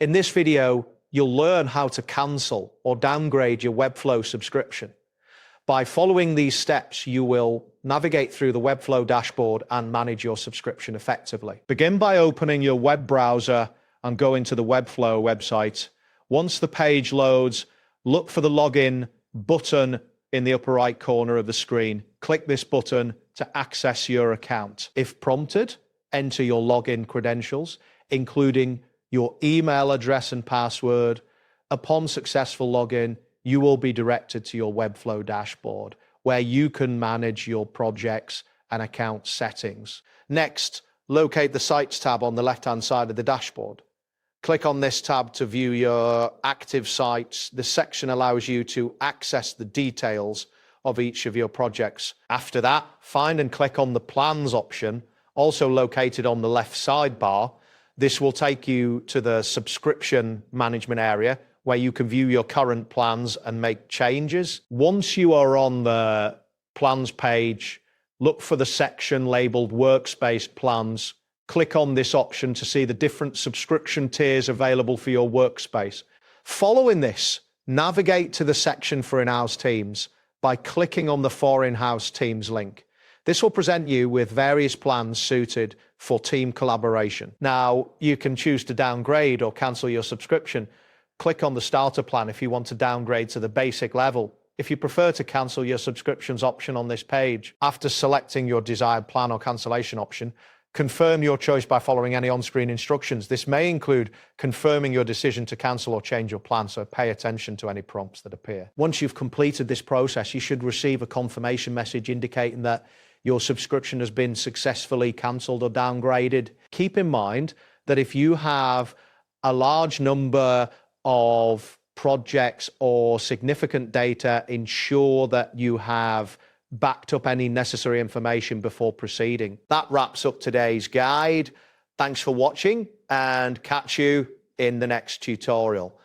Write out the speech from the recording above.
In this video, you'll learn how to cancel or downgrade your webflow subscription. By following these steps, you will navigate through the webflow dashboard and manage your subscription effectively. Begin by opening your web browser and go into the webflow website. Once the page loads, look for the login button in the upper right corner of the screen. Click this button to access your account. If prompted, enter your login credentials, including your email address and password. Upon successful login, you will be directed to your webflow dashboard, where you can manage your projects and account settings. Next, locate the Sites tab on the left-hand side of the dashboard. Click on this tab to view your active sites. This section allows you to access the details of each of your projects. After that, find and click on the Plans option, also located on the left sidebar. This will take you to the subscription management area, where you can view your current plans and make changes. Once you are on the plans page, look for the section labeled Workspace Plans. Click on this option to see the different subscription tiers available for your workspace. Following this, navigate to the section for in-house teams by clicking on the For In-House Teams link. This will present you with various plans suited for team collaboration. Now, you can choose to downgrade or cancel your subscription. Click on the starter plan if you want to downgrade to the basic level. If you prefer to cancel your subscriptions option on this page, after selecting your desired plan or cancellation option, confirm your choice by following any on-screen instructions. This may include confirming your decision to cancel or change your plan, so pay attention to any prompts that appear. Once you've completed this process, you should receive a confirmation message indicating that your subscription has been successfully cancelled or downgraded. Keep in mind that if you have a large number of projects or significant data, ensure that you have backed up any necessary information before proceeding. That wraps up today's guide. Thanks for watching and catch you in the next tutorial.